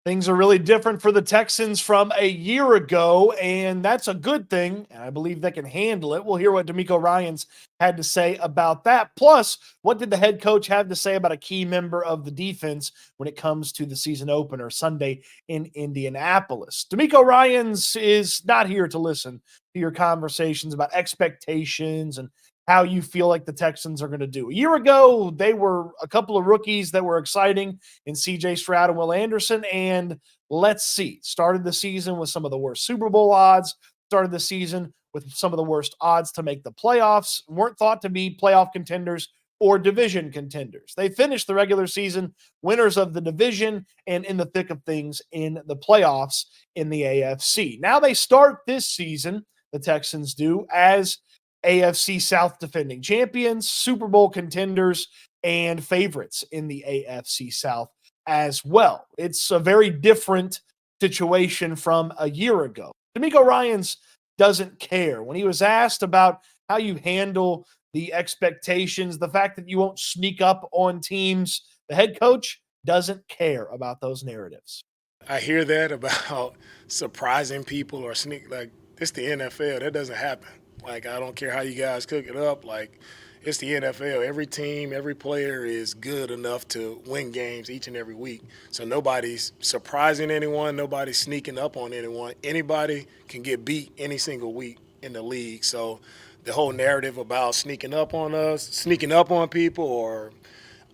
Things are really different for the Texans from a year ago, and that's a good thing. And I believe they can handle it. We'll hear what DeMeco Ryans had to say about that. Plus, what did the head coach have to say about a key member of the defense when it comes to the season opener Sunday in Indianapolis? DeMeco Ryans is not here to listen to your conversations about expectations and how you feel like the Texans are going to do. A year ago, they were a couple of rookies that were exciting in CJ Stroud and Will Anderson. And let's see, started the season with some of the worst Super Bowl odds, started the season with some of the worst odds to make the playoffs, weren't thought to be playoff contenders or division contenders. They finished the regular season winners of the division and in the thick of things in the playoffs in the AFC. Now they start this season, the Texans do, as AFC South defending champions, Super Bowl contenders, and favorites in the AFC South as well. It's a very different situation from a year ago. DeMeco Ryans doesn't care. When he was asked about how you handle the expectations, the fact that you won't sneak up on teams, the head coach doesn't care about those narratives. I hear that about surprising people or sneak like it's the NFL. That doesn't happen. Like I don't care how you guys cook it up. Like it's the NFL. Every team, every player is good enough to win games each and every week. So nobody's surprising anyone. Nobody's sneaking up on anyone. Anybody can get beat any single week in the league. So the whole narrative about sneaking up on us, sneaking up on people, or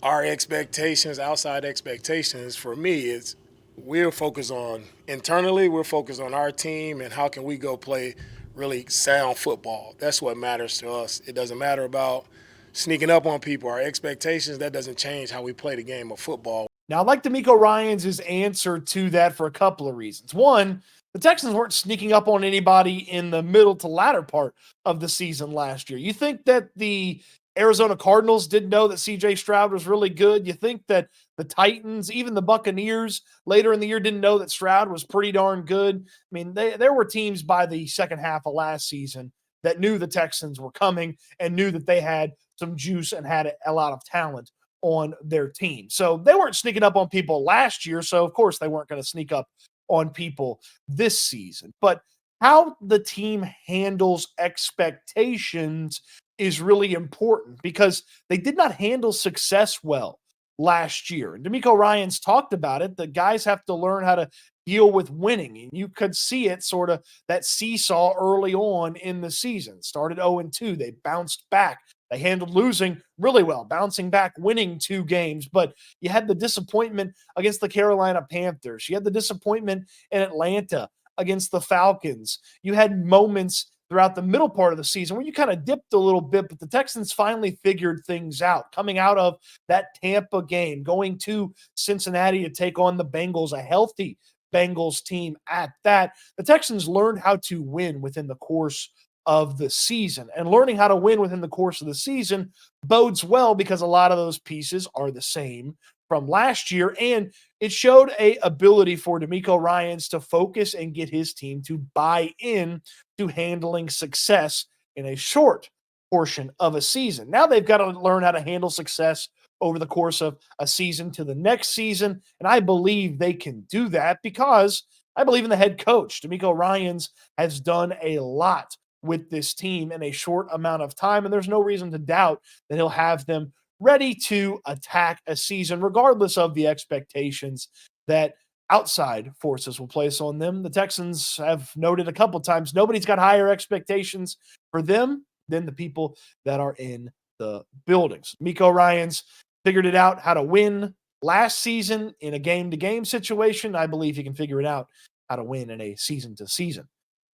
our expectations, outside expectations, for me, it's we're focused on internally, we're focused on our team and how can we go play really sound football. That's what matters to us. It doesn't matter about sneaking up on people. Our expectations, that doesn't change how we play the game of football. Now, I like DeMeco Ryans' answer to that for a couple of reasons. One, the Texans weren't sneaking up on anybody in the middle to latter part of the season last year. You think that the Arizona Cardinals didn't know that CJ Stroud was really good? You think that the Titans, even the Buccaneers later in the year didn't know that Stroud was pretty darn good? I mean, there were teams by the second half of last season that knew the Texans were coming and knew that they had some juice and had a lot of talent on their team. So they weren't sneaking up on people last year. So, of course, they weren't going to sneak up on people this season. But how the team handles expectations is really important because they did not handle success well last year. And DeMeco Ryans talked about it. The guys have to learn how to deal with winning. And you could see it sort of that seesaw early on in the season. Started 0-2. They bounced back. They handled losing really well, bouncing back, winning 2 games. But you had the disappointment against the Carolina Panthers. You had the disappointment in Atlanta against the Falcons. You had moments throughout the middle part of the season where you kind of dipped a little bit, but the Texans finally figured things out. Coming out of that Tampa game, going to Cincinnati to take on the Bengals, a healthy Bengals team at that. The Texans learned how to win within the course of the season. And learning how to win within the course of the season bodes well because a lot of those pieces are the same from last year. And it showed a ability for DeMeco Ryans to focus and get his team to buy in to handling success in a short portion of a season. Now they've got to learn how to handle success over the course of a season to the next season. And I believe they can do that because I believe in the head coach. DeMeco Ryans has done a lot with this team in a short amount of time. And there's no reason to doubt that he'll have them ready to attack a season, regardless of the expectations that outside forces will place on them. The Texans have noted a couple times nobody's got higher expectations for them than the people that are in the buildings. DeMeco Ryans figured it out how to win last season in a game-to-game situation. I believe he can figure it out how to win in a season-to-season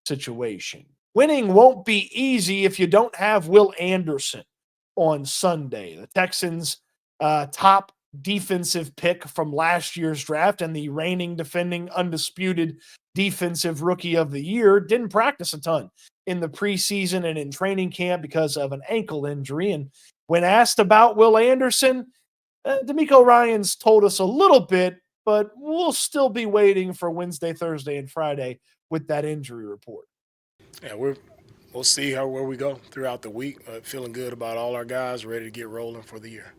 situation. Winning won't be easy if you don't have Will Anderson on Sunday. The Texans' top defensive pick from last year's draft and the reigning, defending, undisputed defensive rookie of the year didn't practice a ton in the preseason and in training camp because of an ankle injury. And when asked about Will Anderson, DeMeco Ryans told us a little bit, but we'll still be waiting for Wednesday, Thursday, and Friday with that injury report. Yeah, we'll see where we go throughout the week. Feeling good about all our guys, ready to get rolling for the year.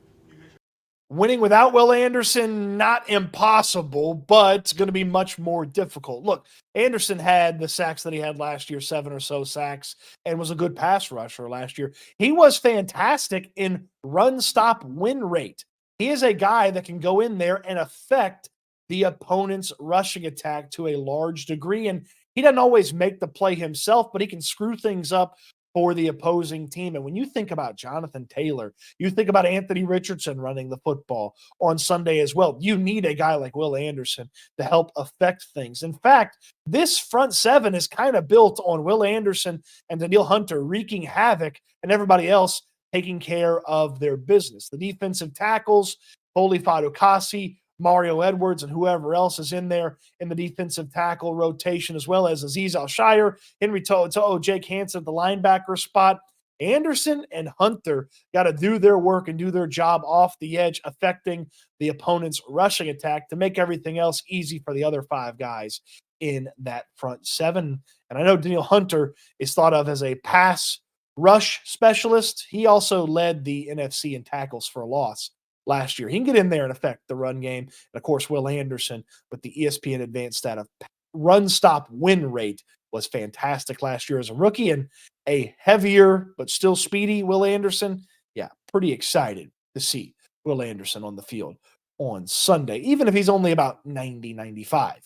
Winning without Will Anderson, not impossible, but it's going to be much more difficult. Look, Anderson had the sacks that he had last year, 7 or so sacks, and was a good pass rusher last year. He was fantastic in run stop win rate. He is a guy that can go in there and affect the opponent's rushing attack to a large degree. And he doesn't always make the play himself, but he can screw things up for the opposing team. And when you think about Jonathan Taylor, you think about Anthony Richardson running the football on Sunday as well. You need a guy like Will Anderson to help affect things. In fact, this front seven is kind of built on Will Anderson and Danielle Hunter wreaking havoc and everybody else taking care of their business. The defensive tackles, Foley Fadukasi, Mario Edwards, and whoever else is in there in the defensive tackle rotation, as well as Azeez Al-Shire, Henry To'o, Jake Hansen at the linebacker spot. Anderson and Hunter got to do their work and do their job off the edge, affecting the opponent's rushing attack to make everything else easy for the other 5 guys in that front seven. And I know Danielle Hunter is thought of as a pass rush specialist. He also led the NFC in tackles for a loss last year. He can get in there and affect the run game. And of course, Will Anderson with the ESPN advanced stat of run stop win rate was fantastic last year as a rookie, and a heavier but still speedy Will Anderson. Yeah, pretty excited to see Will Anderson on the field on Sunday, even if he's only about 95%.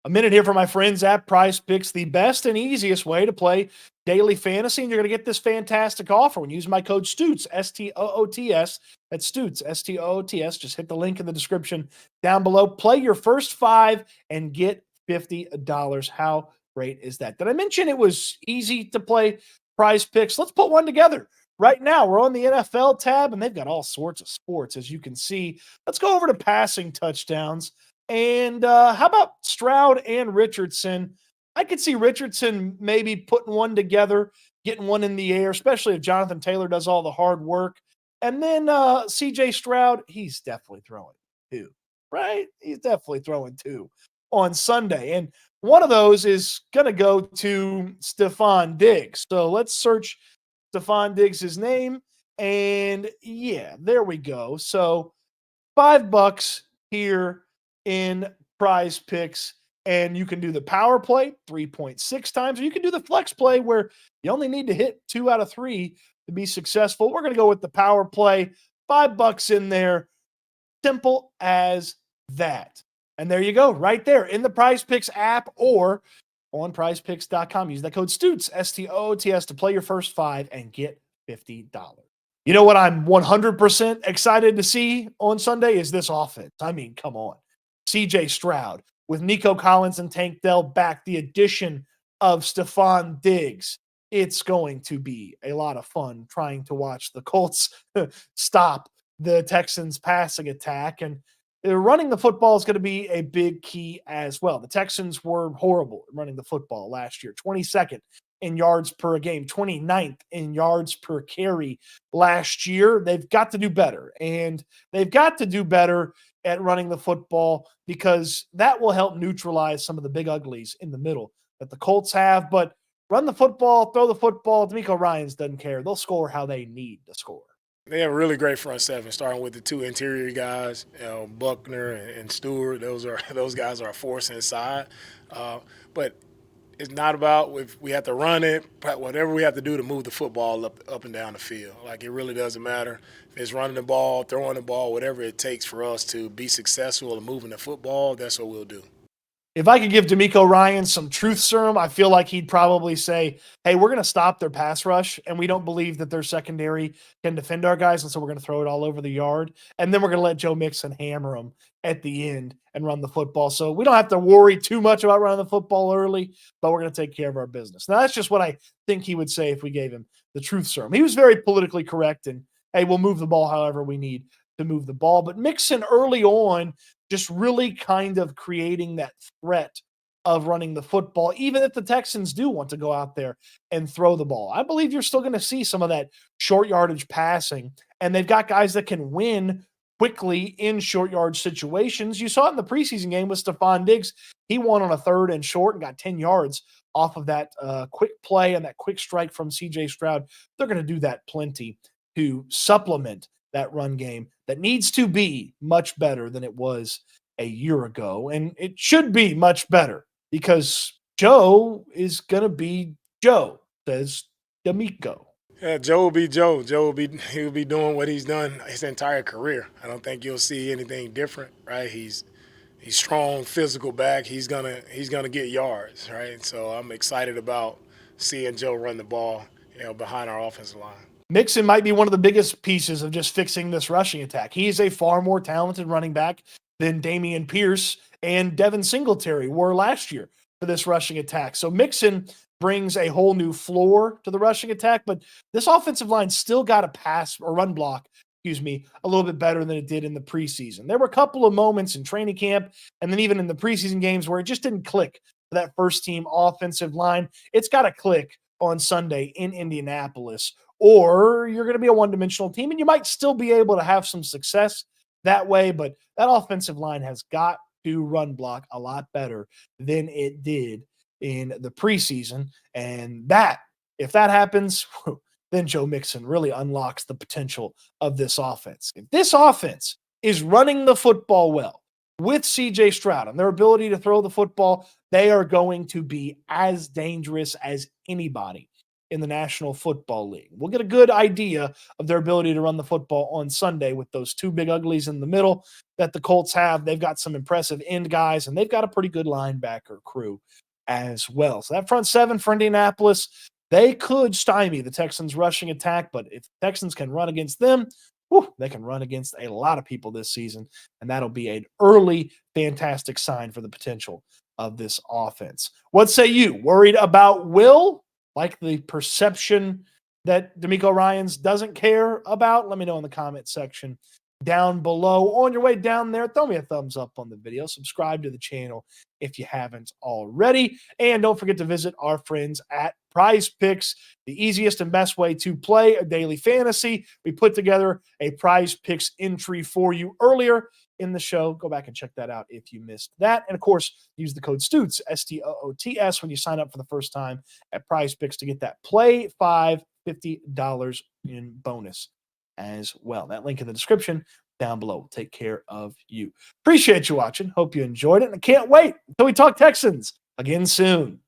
A minute here for my friends at PrizePicks, the best and easiest way to play daily fantasy, and you're going to get this fantastic offer when you use my code STOOTS, S-T-O-O-T-S. That's Stoots, S-T-O-O-T-S. Just hit the link in the description down below. Play your first 5 and get $50. How great is that? Did I mention it was easy to play PrizePicks? Let's put one together. Right now, we're on the NFL tab, and they've got all sorts of sports, as you can see. Let's go over to passing touchdowns. And how about Stroud and Richardson? I could see Richardson maybe putting one together, getting one in the air, especially if Jonathan Taylor does all the hard work. And then CJ Stroud, he's definitely throwing 2, right? He's definitely throwing 2 on Sunday. And one of those is going to go to Stefon Diggs. So let's search Stefon Diggs' name. And yeah, there we go. So $5 here in PrizePicks, and you can do the power play 3.6 times, or you can do the flex play where you only need to hit 2 out of 3 to be successful. We're going to go with the power play, $5 in there, simple as that. And there you go, right there in the PrizePicks app or on PrizePicks.com. Use that code STOOTS, S-T-O-O-T-S, to play your first 5 and get $50. You know what I'm 100% excited to see on Sunday is this offense. I mean, come on. CJ Stroud with Nico Collins and Tank Dell back, the addition of Stefon Diggs. It's going to be a lot of fun trying to watch the Colts stop the Texans' passing attack. And running the football is going to be a big key as well. The Texans were horrible at running the football last year, 22nd in yards per game, 29th in yards per carry last year. They've got to do better, and they've got to do better at running the football because that will help neutralize some of the big uglies in the middle that the Colts have. But run the football, throw the football. DeMeco Ryans doesn't care. They'll score how they need to score. They have a really great front seven, starting with the 2 interior guys, Buckner and Stewart. Those guys are a force inside. But it's not about if we have to run it, but whatever we have to do to move the football up and down the field. Like, it really doesn't matter if it's running the ball, throwing the ball, whatever it takes for us to be successful in moving the football, that's what we'll do. If I could give DeMeco Ryans some truth serum, I feel like he'd probably say, hey, we're going to stop their pass rush, and we don't believe that their secondary can defend our guys, and so we're going to throw it all over the yard. And then we're going to let Joe Mixon hammer them at the end and run the football. So we don't have to worry too much about running the football early, but we're going to take care of our business. Now, that's just what I think he would say if we gave him the truth serum. He was very politically correct, and, hey, we'll move the ball however we need to move the ball. But Mixon early on just really kind of creating that threat of running the football, even if the Texans do want to go out there and throw the ball. I believe you're still going to see some of that short yardage passing, and they've got guys that can win quickly in short yardage situations. You saw it in the preseason game with Stefon Diggs. He won on a 3rd and short and got 10 yards off of that quick play and that quick strike from CJ Stroud. They're going to do that plenty to supplement that run game that needs to be much better than it was a year ago. And it should be much better because Joe is going to be Joe, says DeMeco. Yeah, Joe will be Joe. He'll be doing what he's done his entire career. I don't think you'll see anything different, right? He's strong, physical back. He's gonna get yards, right? So I'm excited about seeing Joe run the ball, behind our offensive line. Mixon might be one of the biggest pieces of just fixing this rushing attack. He is a far more talented running back than Dameon Pierce and Devin Singletary were last year for this rushing attack. So Mixon brings a whole new floor to the rushing attack, but this offensive line still got to pass or run block, a little bit better than it did in the preseason. There were a couple of moments in training camp and then even in the preseason games where it just didn't click for that first team offensive line. It's got to click on Sunday in Indianapolis, or you're going to be a one-dimensional team, and you might still be able to have some success that way, but that offensive line has got to run block a lot better than it did in the preseason. And if that happens, then Joe Mixon really unlocks the potential of this offense. If this offense is running the football well with CJ Stroud and their ability to throw the football, they are going to be as dangerous as anybody in the National Football League. We'll get a good idea of their ability to run the football on Sunday with those two big uglies in the middle that the Colts have. They've got some impressive end guys, and they've got a pretty good linebacker crew as well. So that front seven for Indianapolis, they could stymie the Texans' rushing attack, but if the Texans can run against them, they can run against a lot of people this season, and that'll be an early fantastic sign for the potential of this offense. What say you? Worried about Will? Like the perception that DeMeco Ryans doesn't care about? Let me know in the comment section down below. On your way down there, throw me a thumbs up on the video. Subscribe to the channel if you haven't already. And don't forget to visit our friends at PrizePicks, the easiest and best way to play a daily fantasy. We put together a PrizePicks entry for you earlier in the show. Go back and check that out if you missed that. And of course, use the code STOOTS, STOOTS, when you sign up for the first time at PrizePicks to get that Play 5 $50 in bonus as well. That link in the description down below will take care of you. Appreciate you watching. Hope you enjoyed it. And I can't wait until we talk Texans again soon.